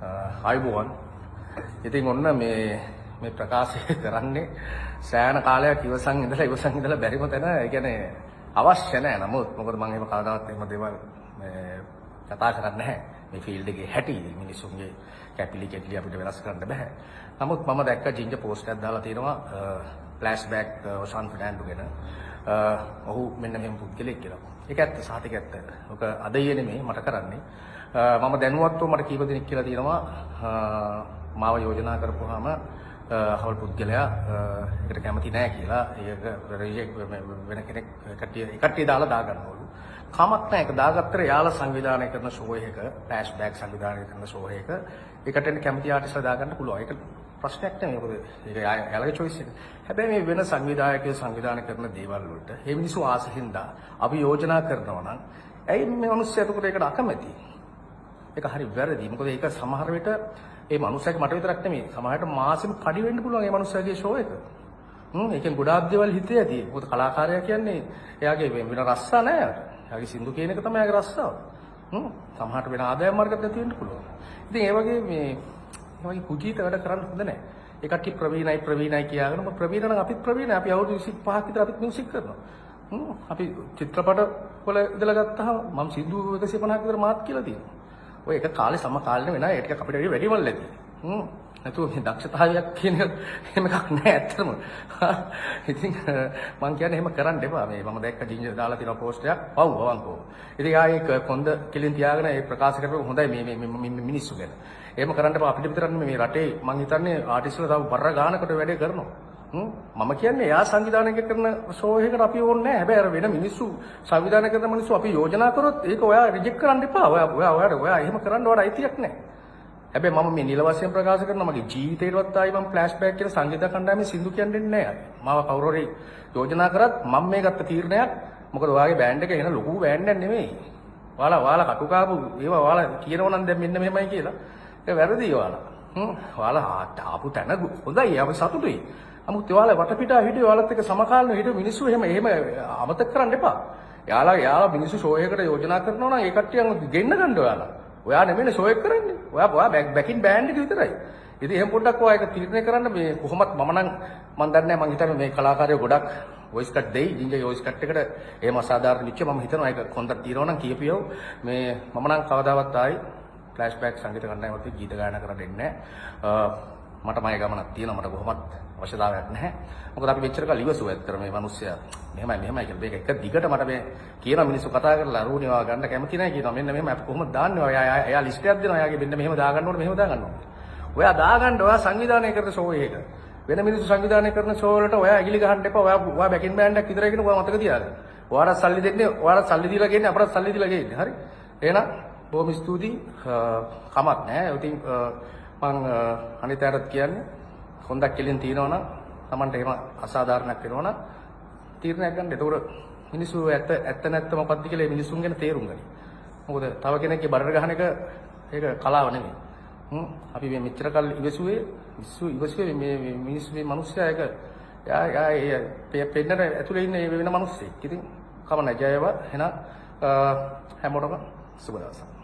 ආයුබෝවන්. ඉතින් ඔන්න මේ ප්‍රකාශය කරන්නේ සෑහෙන කාලයක් ඉවසන් ඉඳලා බැරිම තැන. ඒ කියන්නේ අවශ්‍ය නැහැ. නමුත් මොකද මම එහෙම කවදාවත් එහෙම දේවල් කතා කරන්නේ නැහැ. මේ ෆීල්ඩ් එකේ හැටි මිනිස්සුන්ගේ කැපිලි කෙටලි අපිට වෙනස් කරන්න බෑ. නමුත් මම දැක්ක ජින්ජර් පෝස්ට් එකක් දාලා තියෙනවා ෆ්ලෑෂ්බැක් ඔෂාන් ෆර්නැන්ඩෝ ගැන. ඔහු මෙන්න මෙහෙම පුද්ගලෙක් කියලා. ඒක ඇත්ත සාතික ඇත්ත. ඔක අද ඊයේ නෙමෙයි මට කරන්නේ. මම දැනුවත්ව මට කීප දෙනෙක් කියලා තියෙනවා මාව යෝජනා කරපුවාම හවල් පුද්ගලයා ඒකට කැමති නැහැ කියලා. ඒක රිජෙක්ට් වෙන කෙනෙක් කට්ටිය දාලා දාගන්නවලු. කමක් නැහැ. ඒක දාගත්තට යාලා සංවිධානය කරන ෂෝ එකක ෆ්ලෑෂ්බැක් සංවිධානය කරන ෂෝ එකක ඒකට කැමති ආටිස්ලා දාගන්න පුළුවන්. ඒක ප්‍රශ්නයක් නෙමෙයි. මොකද ඒක යාලගේ choice එක. හැබැයි මේ වෙන සංවිධායකයෝ සංවිධානය කරන දේවල් වලට මේ මිනිස්සු ආසෙහින්දා අපි යෝජනා කරනවා නම් ඇයි මේ මිනිස්සු එතකොට ඒකට අකමැති? ඒක හරි වැරදි. මොකද ඒක සමහර විට ඒ මනුස්සයාගේ මට විතරක් නෙමෙයි සමහරට මාසෙම කඩි වෙන්න පුළුවන් ඒ මනුස්සයාගේ ෂෝ එක. ඒකෙන් ගොඩාක් දේවල් හිතේ ඇති. මොකද කලාකාරයා කියන්නේ එයාගේ වෙන රස්සා නැහැ. එයාගේ සින්දු කියන එක තමයි එයාගේ රස්සාව. සමහරට වෙන ආදායම් මාර්ගයක් නැති වෙන්න පුළුවන්. ඉතින් ඒ වගේ කුජීත වැඩ කරන්න හොඳ නැහැ. ඒ කට්ටිය ප්‍රවීණයි කියාගෙන මම ප්‍රවීණ නම් අපිත් ප්‍රවීණයි. අපි අවුරුදු 25ක් විතර අපිත් මියුසික් කරනවා. අපි චිත්‍රපට වල ඉඳලා ගත්තාම මම සින්දු 150ක් විතර මාත් කියලා තියෙනවා. ඔය එක කාලේ සමකාලීන වෙනා ඒ ටික අපිට වැඩිවල් ඇති. නැතුව මේ දක්ෂතාවයක් කියන එහෙම එකක් නැහැ ඇත්තටම. ඉතින් මම කියන්නේ එහෙම කරන්න එපා. මම දැක්ක ජින්ජර් දාලා තියෙන පෝස්ට් එකක් පව් අවංකව. ඉතින් ආයේ කොන්ද කෙලින් තියාගෙන ඒ ප්‍රකාශ කරපුවා හොඳයි මේ මිනිස්සු ගැන. එහෙම කරන්න එපා. අපිට විතරක් නෙමෙයි මේ රටේ මම හිතන්නේ ආටිස්ට්ලා තව බර ගානකට වැඩේ කරනවා. මම කියන්නේ එයා සංවිධානය කරන ෂෝ එකකට අපි ඕනේ නැහැ. හැබැයි අර වෙන මිනිස්සු සංවිධානය කරන මිනිස්සු අපි යෝජනා කරොත් ඒක ඔයා රිජෙක්ට් කරන්න එපා. ඔයා එහෙම කරන්න ඔයාට අයිතියක් නැහැ. හැබැයි මම මේ නිල වශයෙන් ප්‍රකාශ කරනවා මගේ ජීවිතේටවත් ආයි මම ෆ්ලෑෂ්බැක් කියලා සංගීත කණ්ඩායමේ සින්දු කියන්නේ නැහැ. මාව කවුරු හරි යෝජනා කරත් මම මේ ගත්ත තීරණයක් මොකද ඔයාගේ බෑන්ඩ් එක එන ලොකු බෑන්ඩ් එකක් නෙමෙයි. ඔයාලා කටුකාපු ඒවා ඔයාලා කියනවා නම් දැන් මෙන්න මෙහෙමයි කියලා. ඒක වැරදි ඔයාලා. ඔයාලා ආපු තැන හොඳයි අපි සතුටුයි. නමුත් ඔයාලා වටපිටා හිටිය ඔයාලත් එක්ක සමකාලීනව හිටිය මිනිස්සු එහෙම අමතක කරන්න එපා. යාලා මිනිස්සු ෂෝ එකකට යෝජනා කරනවා නම් ඒ කට්ටියන් ගෙන්න ගන්න ඔයාලා. ඔයා නෙමෙයි ෂෝ එක කරන්නේ. ඔයා බැකින් බෑන්ඩ් එක විතරයි. ඉතින් එහෙම පොඩ්ඩක් ඔයා ඒක තීරණය කරන්න මේ කොහොමත් මම දන්නේ නැහැ මං හිතන්නේ මේ කලාකාරයෝ ගොඩක් වොයිස් කට් දෙයි. ජින්ජර් වොයිස් කට් එකට එහෙම අසාධාරණ නිච්ච මම හිතනවා ඒක කොන්දක් තියනවා නම් කියපියෝ මේ මම නම් කවදාවත් ආයි ෆ්ලෑෂ්බැක් සංගීත කණ්ඩායමත් ගීත ගායනා කරන්න දෙන්නේ නැහැ. මට මගේ ගමනක් තියෙනවා. මට කොහොමත් අවශ්‍යතාවයක් නැහැ. මොකද අපි මෙච්චර කල් ඉවසුවා ඇත්තට මේ මිනිස්සයා මෙහෙමයි කියලා මේක එක දිගට මට මේ කියන මිනිස්සු කතා කරලා අරුණේ වා ගන්න කැමති නැහැ කියනවා. මෙන්න මෙහෙම අපි කොහොමද දාන්නේ? එයා ලිස්ට් එකක් දෙනවා. එයාගේ මෙන්න මෙහෙම දාගන්න ඕනේ මෙහෙම දාගන්න ඕනේ. ඔයා දාගන්න ඔයා සංවිධානය කරන ෂෝ එක. වෙන මිනිස්සු සංවිධානය කරන ෂෝ වලට ඔයා ඇගිලි ගහන්න එපා. ඔයා බැකින් බෑන්ඩ් එකක් විතරයි කියන ඔයා මතක තියාගන්න. ඔයාලට සල්ලි දෙන්නේ ඔයාලට සල්ලි දීලා ගේන්නේ අපරත් සල්ලි දීලා ගේන්නේ. හරි? එහෙනම් බොහොම ස්තුතියි. කමක් නැහැ. ඉතින් මං අනිතරත් කියන්නේ හොඳක් කෙලින් තියනවා නම් Tamanට එහෙම අසාධාරණයක් වෙනවා නම් තීරණයක් ගන්න. ඒතකොට මිනිස්සු ඇත්ත නැත්ත මොකක්ද කියලා මිනිස්සුන් ගැන තේරුම් ගනි. මොකද තව කෙනෙක්ගේ බරට ගහන එක ඒක කලාව නෙමෙයි. අපි මේ මෙච්චර කල් ඉවසුවේ මේ මිනිස්සු මේ මිනිස්සයා ඒක යා පෙන්නන ඇතුලේ ඉන්න වෙන මිනිස්සෙක්. ඉතින් කම නැහැ ජයව. එහෙනම් හැමෝටම සුබ දවසක්.